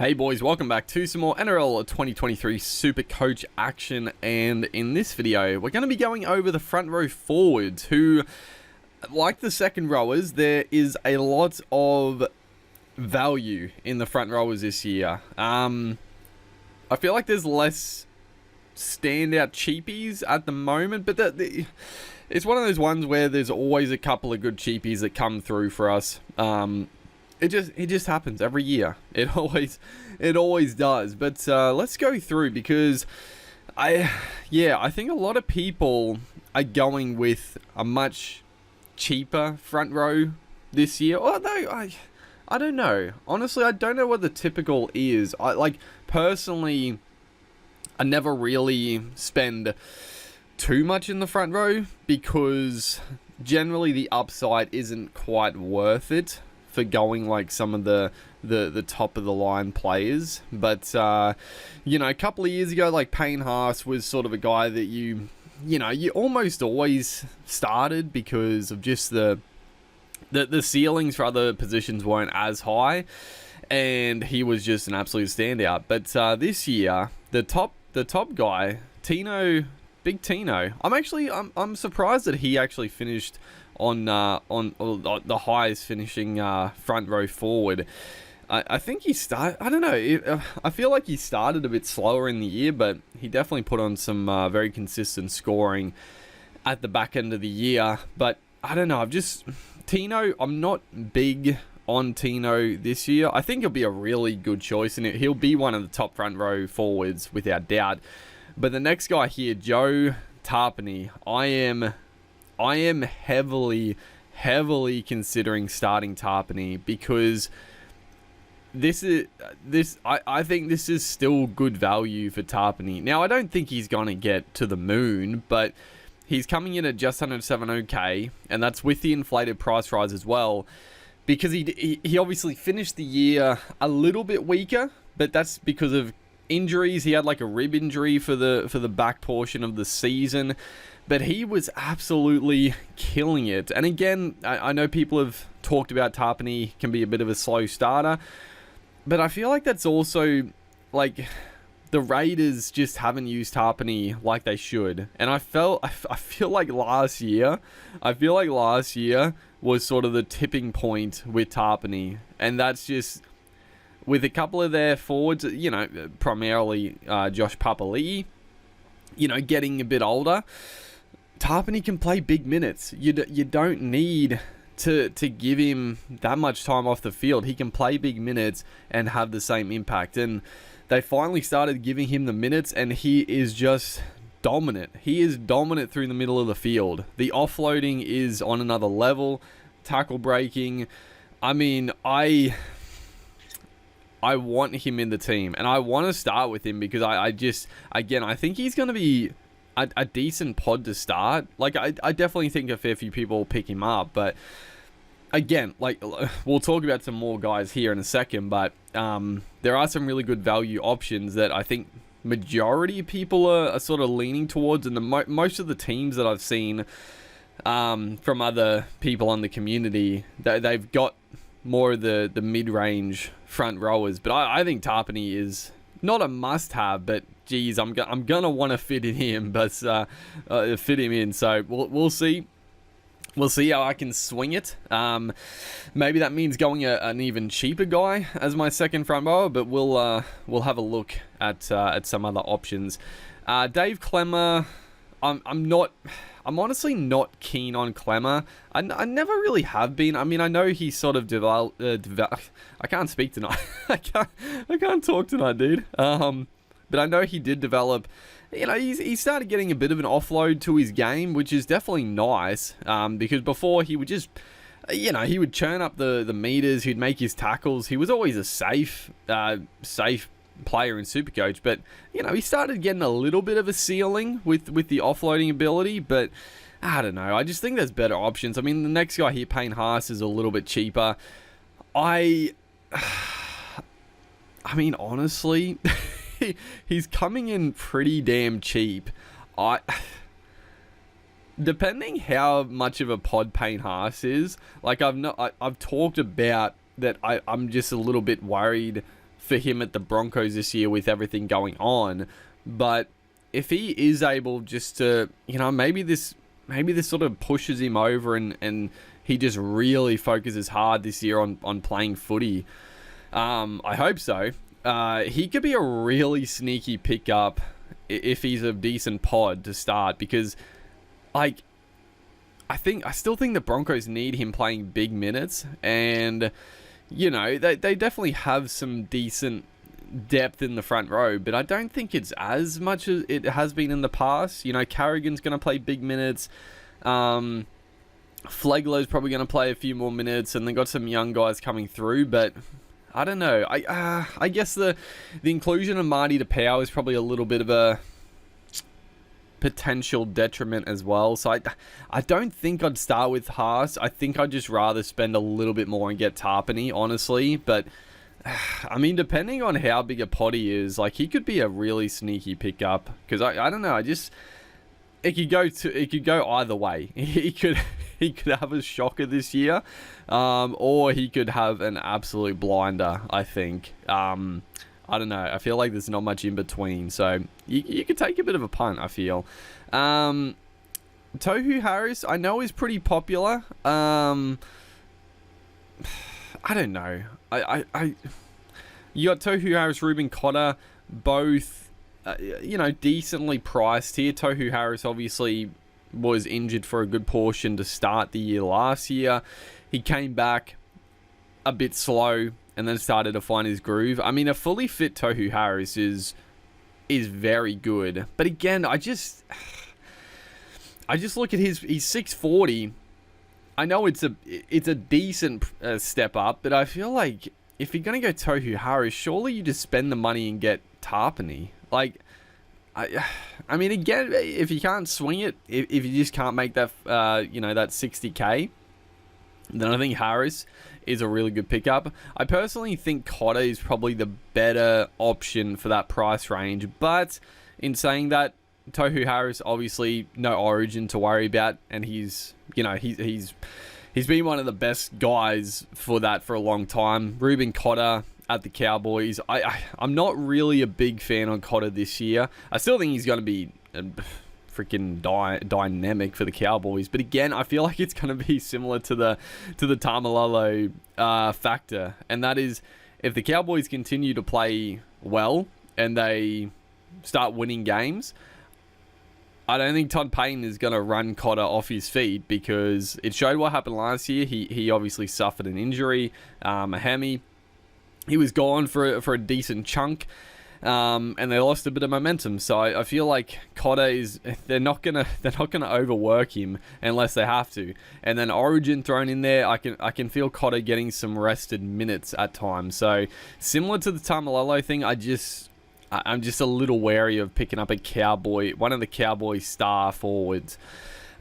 Hey boys, welcome back to some more NRL 2023 Supercoach action, and in this video we're going to be going over the front row forwards who, like the second rowers, there is a lot of value in the front rowers this year. I feel like there's less standout cheapies at the moment, but it's one of those ones where there's always a couple of good cheapies that come through for us. It just happens every year. It always does. But let's go through, because I think a lot of people are going with a much cheaper front row this year. Although I don't know. Honestly, I don't know what the typical is. Personally, I never really spend too much in the front row because generally the upside isn't quite worth it for going like some of the top of the line players. But a couple of years ago, like Payne Haas was sort of a guy that you almost always started because of just the ceilings for other positions weren't as high, and he was just an absolute standout. But this year, the top guy, Big Tino, I'm surprised that he actually finished on the highest finishing front row forward. I think he started, I don't know, I feel like he started a bit slower in the year, but he definitely put on some very consistent scoring at the back end of the year. But I don't know, Tino, I'm not big on Tino this year. I think he'll be a really good choice, and he'll be one of the top front row forwards without doubt. But the next guy here, Joe Tapine, I am heavily considering starting Tapine, because I think this is still good value for Tapine. Now, I don't think he's going to get to the moon, but he's coming in at just under 700k, and that's with the inflated price rise as well, because he obviously finished the year a little bit weaker, but that's because of injuries. He had like a rib injury for the back portion of the season, but he was absolutely killing it. And again, I know people have talked about Tapine can be a bit of a slow starter, but I feel like that's also like the Raiders just haven't used Tapine like they should. And I feel like last year was sort of the tipping point with Tapine, and that's just with a couple of their forwards, primarily Josh Papali'i, getting a bit older. Tapine can play big minutes. You don't need to give him that much time off the field. He can play big minutes and have the same impact. And they finally started giving him the minutes, and he is just dominant. He is dominant through the middle of the field. The offloading is on another level. Tackle breaking. I mean, I want him in the team, and I want to start with him because I think he's going to be a decent pod to start. Like, I definitely think a fair few people will pick him up, but again, like, we'll talk about some more guys here in a second, but there are some really good value options that I think majority of people are sort of leaning towards, and most of the teams that I've seen from other people on the community, they've got more of the mid-range front rowers. But I think Tapine is not a must-have, but geez, I'm gonna want to fit him in. So we'll see. We'll see how I can swing it. Maybe that means going an even cheaper guy as my second front rower, but we'll have a look at some other options. Dave Clemmer, I'm honestly not keen on Clemmer. I never really have been. I mean, I know he sort of I can't speak tonight. I can't talk tonight, dude. But I know he did develop. He started getting a bit of an offload to his game, which is definitely nice. Because before he would just, he would churn up the meters. He'd make his tackles. He was always a safe player in Supercoach, but he started getting a little bit of a ceiling with the offloading ability. But I don't know, I just think there's better options. I mean, the next guy here, Payne Haas, is a little bit cheaper. I mean, honestly, he's coming in pretty damn cheap. Depending how much of a pod Payne Haas is, like I've talked about that I'm just a little bit worried for him at the Broncos this year with everything going on. But if he is able just to, maybe this sort of pushes him over and he just really focuses hard this year on playing footy. I hope so. He could be a really sneaky pickup if he's a decent pod to start, because I still think the Broncos need him playing big minutes, and they definitely have some decent depth in the front row, but I don't think it's as much as it has been in the past. Carrigan's going to play big minutes. Flegler's probably going to play a few more minutes, and they got some young guys coming through, but I don't know. I guess the inclusion of Marty Tapine is probably a little bit of a potential detriment as well. So I don't think I'd start with Haas. I think I'd just rather spend a little bit more and get Tapine, honestly. But I mean, depending on how big a pot he is, like, he could be a really sneaky pickup, because I don't know. It could go either way. He could have a shocker this year, or he could have an absolute blinder, I think. I don't know. I feel like there's not much in between. So you could take a bit of a punt, I feel. Tohu Harris, I know, is pretty popular. I don't know. You got Tohu Harris, Reuben Cotter, both, decently priced here. Tohu Harris obviously was injured for a good portion to start the year last year. He came back a bit slow and then started to find his groove. I mean, a fully fit Tohu Harris is very good. But again, I just look at he's 640. I know it's a decent step up, but I feel like if you're going to go Tohu Harris, surely you just spend the money and get Tapine. Like, I mean, again, if you can't swing it, if you just can't make that, that 60K, then I think Harris is a really good pickup. I personally think Cotter is probably the better option for that price range. But in saying that, Tohu Harris, obviously no origin to worry about, and he's been one of the best guys for that for a long time. Reuben Cotter at the Cowboys, I'm not really a big fan on Cotter this year. I still think he's going to be freaking dynamic for the Cowboys, but again, I feel like it's going to be similar to the Tamalolo factor, and that is, if the Cowboys continue to play well and they start winning games, I don't think Todd Payton is going to run Cotter off his feet, because it showed what happened last year. He obviously suffered an injury, a hammy. He was gone for a decent chunk, and they lost a bit of momentum. So I feel like Cotter they're not gonna overwork him unless they have to. And then Origin thrown in there, I can feel Cotter getting some rested minutes at times. So similar to the Tamalolo thing, I'm just a little wary of picking up one of the Cowboy star forwards.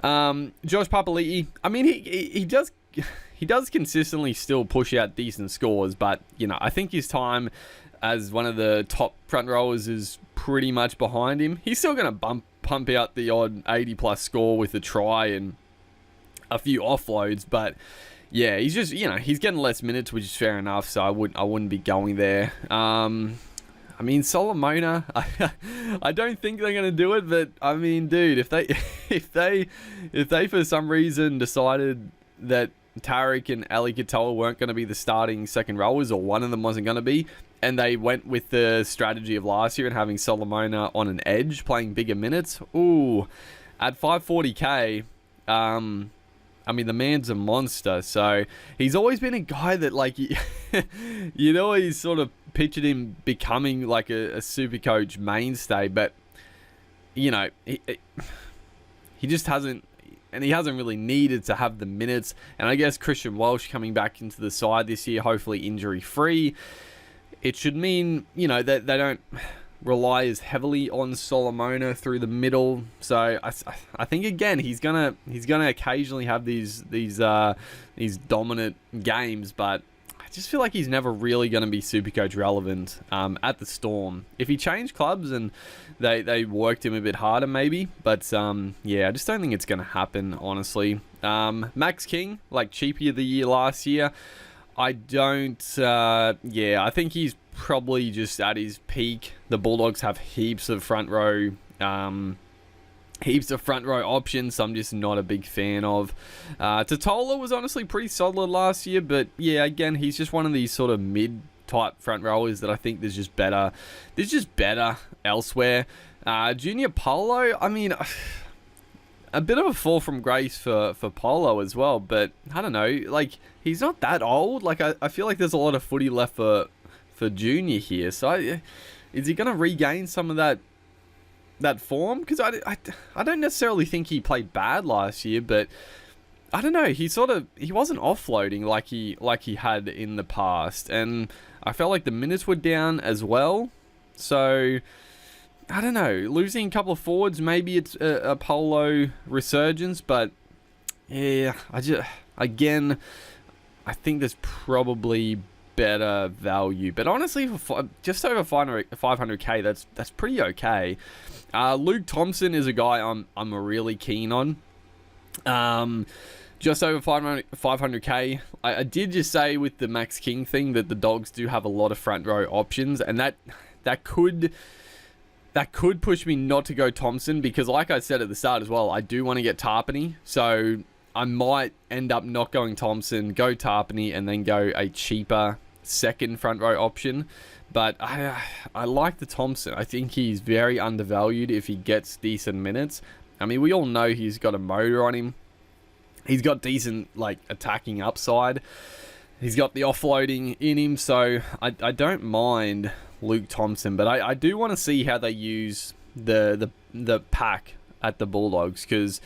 Josh Papali'i, I mean, he does consistently still push out decent scores, but I think his time as one of the top front rowers is pretty much behind him. He's still going to pump out the odd 80 plus score with a try and a few offloads, but yeah, he's just he's getting less minutes, which is fair enough. So I wouldn't be going there. I mean, Solomona, I don't think they're going to do it, but I mean, dude, if they for some reason decided that Tarek and Ali Katoa weren't going to be the starting second rowers, or one of them wasn't going to be, and they went with the strategy of last year and having Solomona on an edge, playing bigger minutes, ooh, at 540k, I mean, the man's a monster. So he's always been a guy that, like, he's sort of pictured him becoming like a super coach mainstay, but he just hasn't, and he hasn't really needed to have the minutes. And I guess Christian Welsh coming back into the side this year, hopefully injury free, it should mean that they don't rely as heavily on Solomona through the middle. So I think again he's gonna occasionally have these dominant games, but I just feel like he's never really going to be Supercoach relevant at the Storm. If he changed clubs and they worked him a bit harder, maybe. But yeah, I just don't think it's going to happen, honestly. Max King, like Cheapie of the year last year, I don't, yeah, I think he's probably just at his peak. The Bulldogs have heaps of front row options, so I'm just not a big fan of. Totola was honestly pretty solid last year, but yeah, again, he's just one of these sort of mid-type front rowers that I think there's just better elsewhere. Junior Polo, I mean, a bit of a fall from grace for Polo as well, but I don't know, like, he's not that old. Like, I feel like there's a lot of footy left for Junior here, so is he going to regain some of that form? Because I don't necessarily think he played bad last year, but I don't know, he wasn't offloading like he had in the past, and I felt like the minutes were down as well. So I don't know, losing a couple of forwards, maybe it's a Polo resurgence, but yeah, I think there's probably better value. But honestly, for just over 500k, that's pretty okay. Luke Thompson is a guy I'm really keen on. Just over 500k. I did just say with the Max King thing that the Dogs do have a lot of front row options, and that could push me not to go Thompson, because like I said at the start as well, I do want to get Tapine, so I might end up not going Thompson, go Tapine, and then go a cheaper second front row option. But I like the Thompson. I think he's very undervalued if he gets decent minutes. I mean, we all know he's got a motor on him. He's got decent, like, attacking upside. He's got the offloading in him, so I don't mind Luke Thompson, but I do want to see how they use the pack at the Bulldogs, because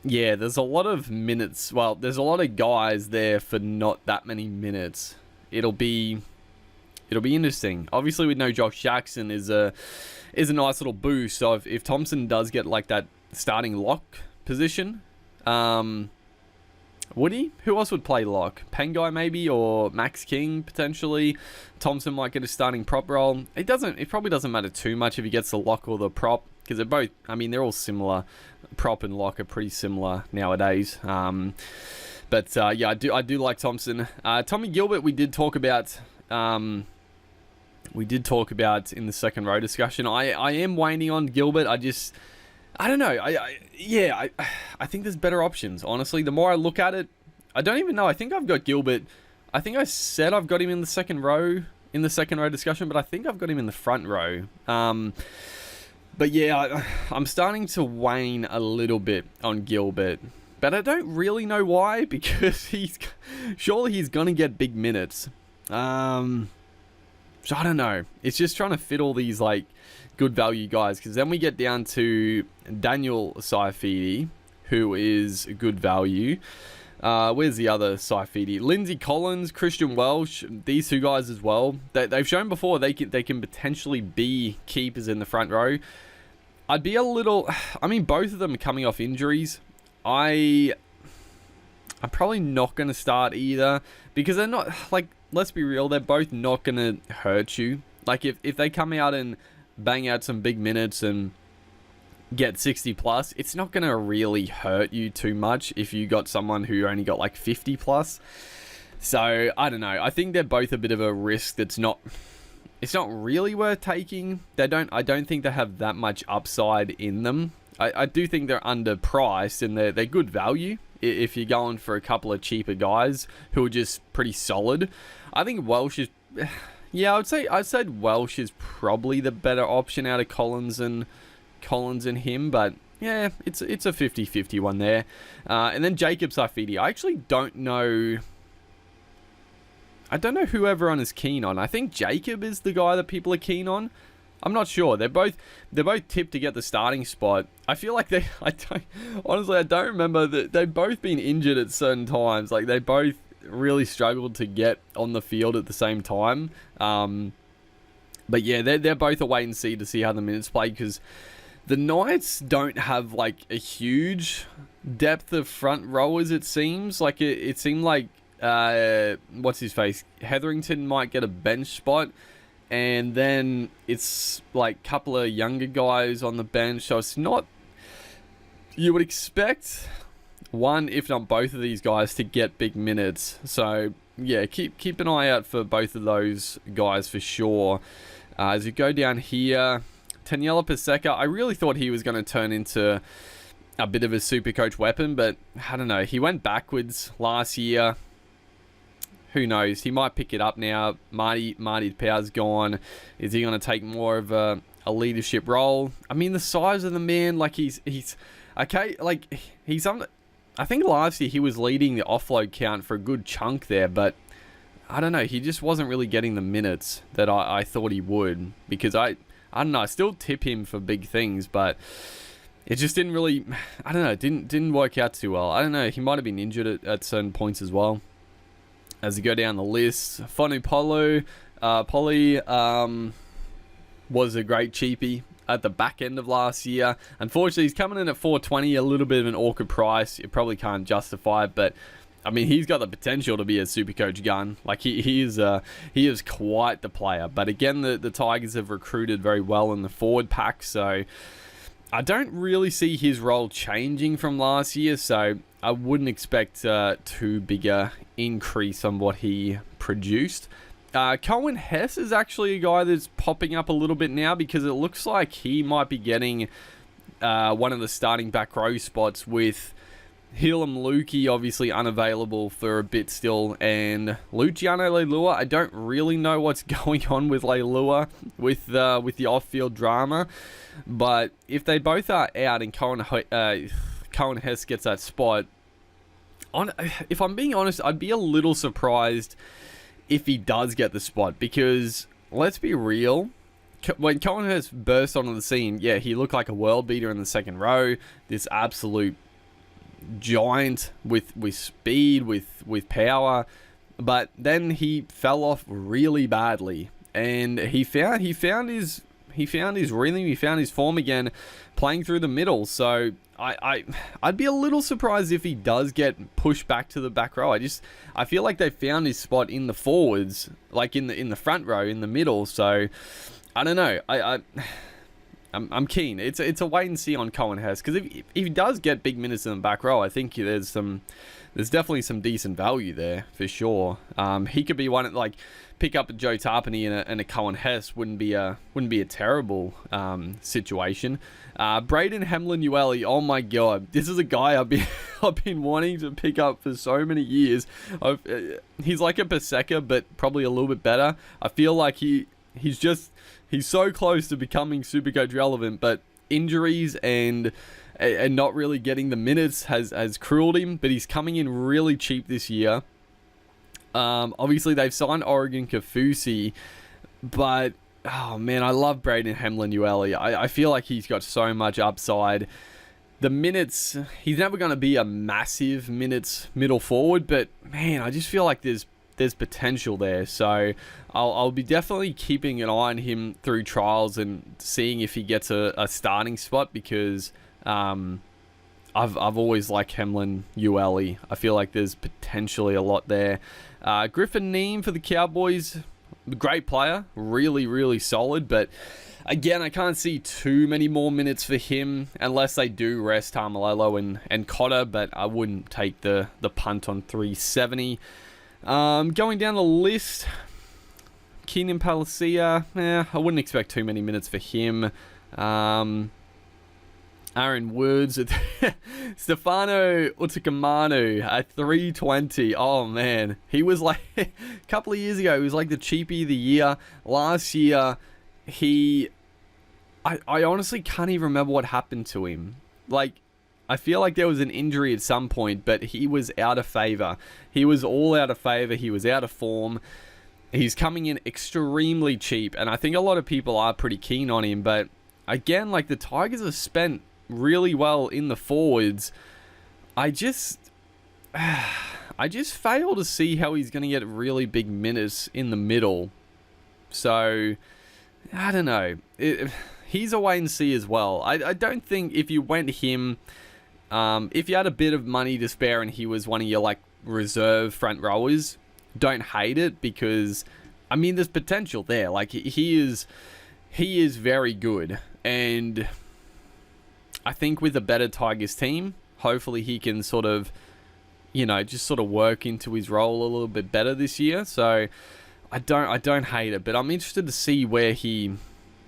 yeah, there's a lot of minutes. Well, there's a lot of guys there for not that many minutes. It'll be interesting. Obviously, we know Josh Jackson is a nice little boost. So if Thompson does get like that starting lock position, would he? Who else would play lock? Pengai maybe, or Max King potentially. Thompson might get a starting prop role. It probably doesn't matter too much if he gets the lock or the prop, because they're both, I mean, they're all similar. Prop and lock are pretty similar nowadays. But yeah, I do like Thompson. Tommy Gilbert, we did talk about in the second row discussion. I am waning on Gilbert. I don't know. I think there's better options. Honestly, the more I look at it, I don't even know. I think I've got Gilbert. I think I said I've got him in the second row discussion, but I think I've got him in the front row. But yeah, I'm starting to wane a little bit on Gilbert, but I don't really know why, because surely he's gonna get big minutes. So I don't know. It's just trying to fit all these like good value guys, because then we get down to Daniel Saifidi, who is good value. Where's the other Saifidi? Lindsay Collins, Christian Welsh, these two guys as well. They've shown before they can potentially be keepers in the front row. I'd be a little... I mean, both of them are coming off injuries. I'm probably not going to start either, because they're not... Like, let's be real, they're both not going to hurt you. Like, if they come out and bang out some big minutes and get 60 plus, it's not going to really hurt you too much if you got someone who only got like 50 plus. So I don't know. I think they're both a bit of a risk that's not, it's not really worth taking. I don't think they have that much upside in them. I do think they're underpriced, and they're good value if you're going for a couple of cheaper guys who are just pretty solid. I think Welsh is, yeah, I'd say Welsh is probably the better option out of Collins and him, but yeah, it's a 50-50 one there. And then Jacob Saifidi, I actually don't know. I don't know who everyone is keen on. I think Jacob is the guy that people are keen on. I'm not sure. They're both tipped to get the starting spot. I feel like I don't remember that they've both been injured at certain times. Like, they both really struggled to get on the field at the same time. But yeah, they're both a wait and see to see how the minutes play, because the Knights don't have like a huge depth of front rowers. It seems like it seemed like what's his face, Hetherington might get a bench spot, and then it's like a couple of younger guys on the bench. So it's not, you would expect one, if not both of these guys to get big minutes. So yeah, keep an eye out for both of those guys for sure. As you go down here, Taniela Paseka, I really thought he was going to turn into a bit of a Supercoach weapon, but I don't know. He went backwards last year. Who knows? He might pick it up now. Marty Powell's gone. Is he going to take more of a leadership role? I mean, the size of the man, like he's okay. Like he's on. I think last year he was leading the offload count for a good chunk there, but I don't know. He just wasn't really getting the minutes that I thought he would, because I don't know. I still tip him for big things, but it just didn't really. I don't know. Didn't work out too well. I don't know. He might have been injured at certain points as well. As you go down the list, Fonu Polly was a great cheapie at the back end of last year. Unfortunately, he's coming in at 420, a little bit of an awkward price. You probably can't justify it, but I mean, he's got the potential to be a Supercoach gun. Like he is quite the player. But again, the Tigers have recruited very well in the forward pack, so I don't really see his role changing from last year, so I wouldn't expect too big a increase on what he produced. Cohen Hess is actually a guy that's popping up a little bit now, because it looks like he might be getting one of the starting back row spots, with Hillam Lukey obviously unavailable for a bit still, and Luciano Leilua. I don't really know what's going on with Leilua with the off-field drama, but if they both are out and Cohen Hess gets that spot, if I'm being honest, I'd be a little surprised if he does get the spot, because let's be real, when Cohen Hess burst onto the scene, yeah, he looked like a world beater in the second row, this absolute giant with speed, with power, but then he fell off really badly, and he found his rhythm, he found his form again, playing through the middle. So I'd be a little surprised if he does get pushed back to the back row. I feel like they found his spot in the forwards, like in the front row, in the middle. So I don't know. I'm keen. It's a wait and see on Cohen Hess, because if he does get big minutes in the back row, I think there's definitely some decent value there for sure. He could be one, like, pick up a Joe Tapine and a Cohen Hess wouldn't be a terrible situation. Braden Hemlin-Ueli, oh my god, this is a guy I've been wanting to pick up for so many years. He's like a Paseka, but probably a little bit better. I feel like he's so close to becoming Supercoach relevant, but injuries and not really getting the minutes has crueled him. But he's coming in really cheap this year. Obviously they've signed Oregon Kafusi, but oh man, I love Braden Hemlin-Ueli. I feel like he's got so much upside. The minutes, he's never going to be a massive minutes middle forward, but man, I just feel like there's potential there. So I'll be definitely keeping an eye on him through trials and seeing if he gets a starting spot, because I've always liked Hemlin-Ueli. I feel like there's potentially a lot there. Griffin Neem for the Cowboys, great player, really, really solid, but again, I can't see too many more minutes for him unless they do rest Tamalolo and Cotter, but I wouldn't take the punt on 370. Going down the list, Keenan Palacia, I wouldn't expect too many minutes for him. Aaron Woods, Stefano Utakamanu at 320. Oh man, he was like a couple of years ago, he was like the cheapie of the year. Last year, I honestly can't even remember what happened to him. Like, I feel like there was an injury at some point, but he was out of favor. He was all out of favor. He was out of form. He's coming in extremely cheap, and I think a lot of people are pretty keen on him. But again, like, the Tigers have spent really well in the forwards. I just fail to see how he's going to get really big minutes in the middle. So I don't know. He's a wait and see as well. I don't think if you went him, if you had a bit of money to spare and he was one of your like reserve front rowers, don't hate it, because I mean there's potential there. Like he is very good, and I think with a better Tigers team, hopefully he can sort of you know, just sort of work into his role a little bit better this year. So I don't hate it, but I'm interested to see where he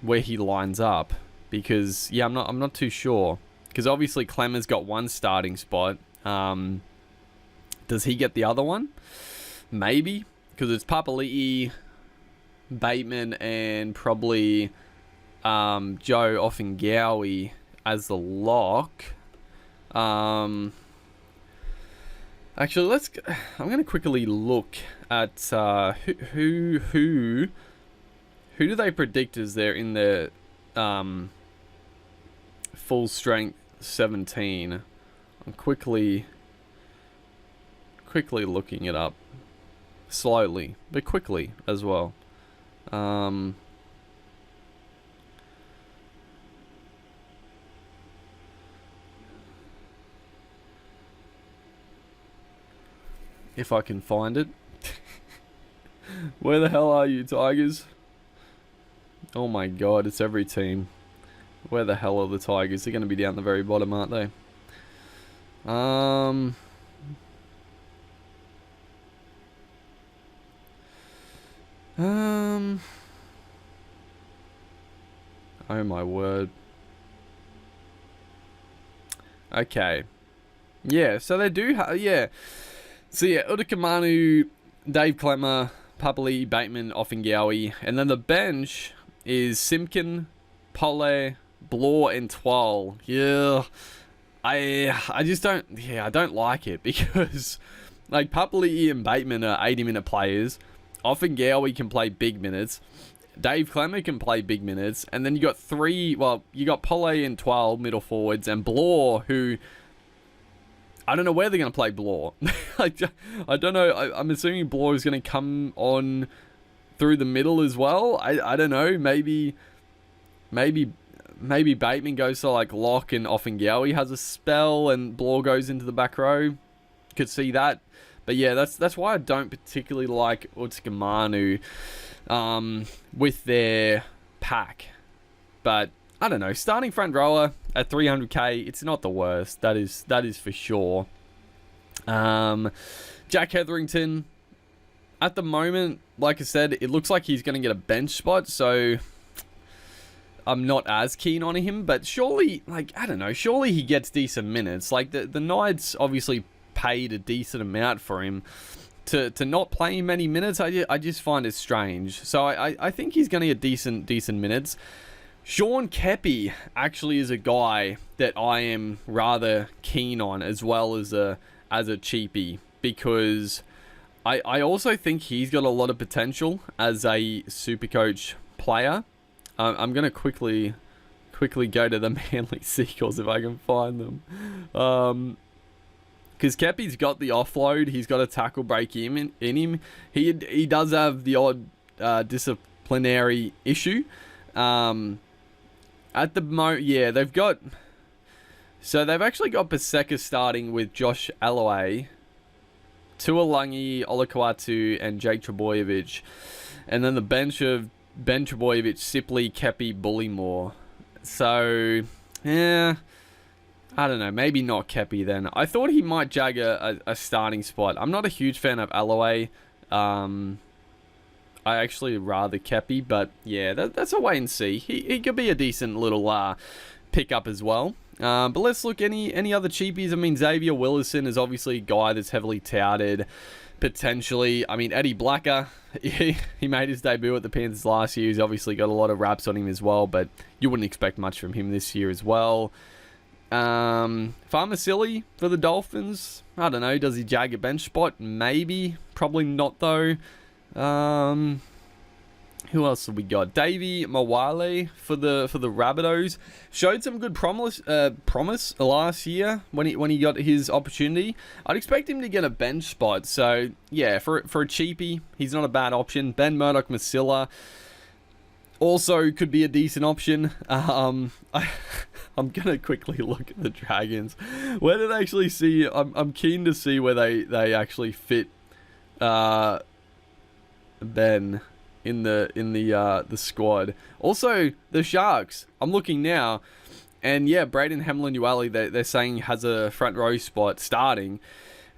lines up, because yeah, I'm not too sure, because obviously Clemmer's got one starting spot. Does he get the other one? Maybe, because it's Papali'i, Bateman, and probably Joe Offengawi as the lock. Actually, I'm going to quickly look at who do they predict is there in their full strength 17. I'm quickly looking it up, slowly but quickly as well. If I can find it. Where the hell are you, Tigers? Oh my god, it's every team. Where the hell are the Tigers? They're going to be down the very bottom, aren't they? Oh my word. Okay. Yeah, so they do yeah. So yeah, Udakamanu, Dave Clemmer, Papali'i, Bateman, Offengawi, and then the bench is Simpkin, Pole, Blore, and Twal. Yeah, I just don't, I don't like it, because like Papali'i and Bateman are 80-minute players. Offengawi can play big minutes. Dave Clemmer can play big minutes, and then you got you got Pole and Twal middle forwards, and Blore, who I don't know where they're going to play Blore. I don't know. I'm assuming Blore is going to come on through the middle as well. I don't know. Maybe Bateman goes to like lock and Offengawi has a spell and Blore goes into the back row. Could see that. But yeah, that's why I don't particularly like Udakamanu with their pack. But I don't know, starting front rower at 300k, it's not the worst. That is for sure. Jack Hetherington, at the moment, like I said, it looks like he's going to get a bench spot, so I'm not as keen on him. But surely, like, I don't know, surely he gets decent minutes. Like, the Knights obviously paid a decent amount for him. To not play many minutes, I just find it strange. So I think he's going to get decent minutes. Sean Kepi actually is a guy that I am rather keen on, as well as a cheapie, because I also think he's got a lot of potential as a Supercoach player. I'm going to quickly go to the Manly Seagulls if I can find them. Because Kepi's got the offload, he's got a tackle break in him. He does have the odd disciplinary issue. At the moment, yeah, they've actually got Paseka starting with Josh Alloway, Tuolangi, Olakau'atu, and Jake Trebojevic. And then the bench of Ben Trebojevic, Sipley, Kepi, Bullymore. So, yeah, I don't know, maybe not Kepi then. I thought he might jag a starting spot. I'm not a huge fan of Alloway. I actually rather Kepi, but yeah, that's a wait and see. He could be a decent little pickup as well. But let's look any other cheapies. I mean, Xavier Willison is obviously a guy that's heavily touted, potentially. I mean, Eddie Blacker, he made his debut at the Panthers last year. He's obviously got a lot of raps on him as well, but you wouldn't expect much from him this year as well. Farmasili for the Dolphins. I don't know, does he jag a bench spot? Maybe. Probably not though. Who else have we got? Davey Mawale for the Rabbitohs. Showed some good promise last year when he got his opportunity. I'd expect him to get a bench spot. So yeah, for a cheapie, he's not a bad option. Ben Murdoch-Masila also could be a decent option. I'm gonna quickly look at the Dragons. Where did I actually see? I'm keen to see where they actually fit Ben in the squad. Also, the Sharks. I'm looking now, and yeah, Braden Hamlin-Uele they're saying has a front row spot starting,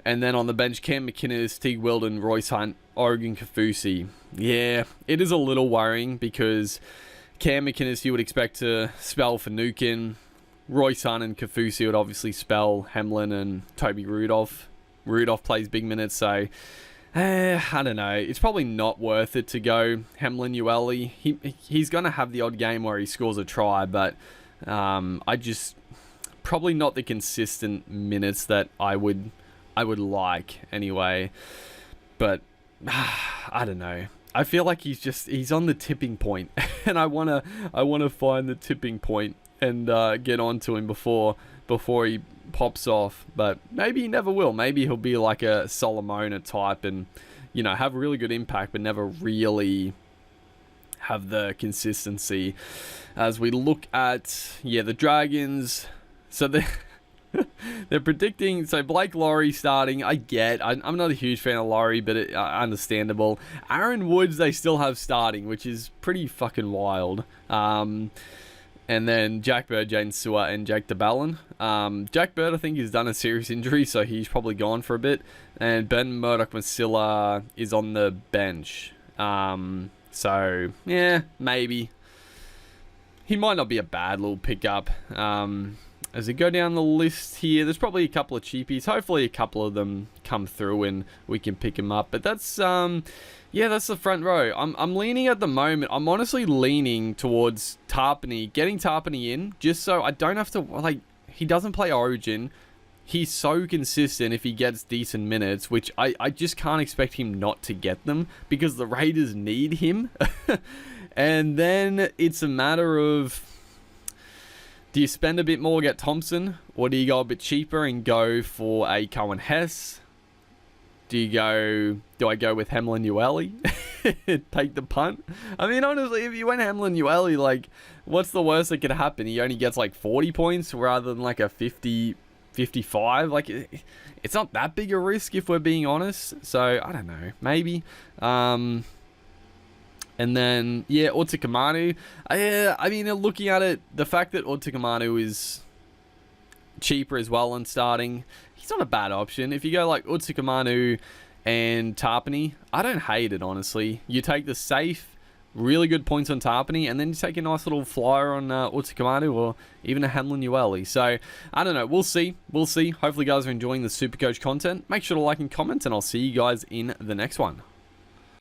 And then on the bench, Cam McInnes, Teague Weldon, Royce Hunt, Oregon Kaufusi. Yeah, it is a little worrying because Cam McInnes you would expect to spell for Nukin. Royce Hunt and Kaufusi would obviously spell Hemlin and Toby Rudolph. Rudolph plays big minutes, so I don't know. It's probably not worth it to go Hemlin Ueli. He's going to have the odd game where he scores a try, but I just probably not the consistent minutes that I would like anyway. But I don't know. I feel like he's on the tipping point, and I wanna find the tipping point and get onto him before he pops off. But maybe he never will. Maybe he'll be like a Solomona type and, you know, have a really good impact but never really have the consistency. As we look at, the Dragons, so they're predicting, so Blake Laurie starting. I get, I'm not a huge fan of Laurie, but understandable. Aaron Woods they still have starting, which is pretty fucking wild. And then Jack Bird, Jaden Stewart, and Jake DeBallin. Jack Bird, I think, has done a serious injury, so he's probably gone for a bit. And Ben Murdoch-Masila is on the bench. So, yeah, maybe. He might not be a bad little pickup. As we go down the list here, there's probably a couple of cheapies. Hopefully a couple of them come through and we can pick them up. But that's, that's the front row. I'm leaning at the moment. I'm honestly leaning towards Tapine, getting Tapine in, just so I don't have to, like, he doesn't play Origin. He's so consistent if he gets decent minutes, which I just can't expect him not to get them because the Raiders need him. And then it's a matter of, do you spend a bit more, get Thompson, or do you go a bit cheaper and go for a Cohen Hess? Do I go with Hemlin Ueli? Take the punt? I mean, honestly, if you went Hemlin Ueli, like, what's the worst that could happen? He only gets like 40 points rather than like a 50, 55. Like, it's not that big a risk if we're being honest. So, I don't know. Maybe. And then, Otukamanu. I mean, looking at it, the fact that Otukamanu is cheaper as well and starting, he's not a bad option. If you go like Otukamanu and Tapine, I don't hate it, honestly. You take the safe, really good points on Tapine, and then you take a nice little flyer on Otukamanu or even a Hemlin Ueli. So, I don't know. We'll see. Hopefully, you guys are enjoying the Supercoach content. Make sure to like and comment, and I'll see you guys in the next one.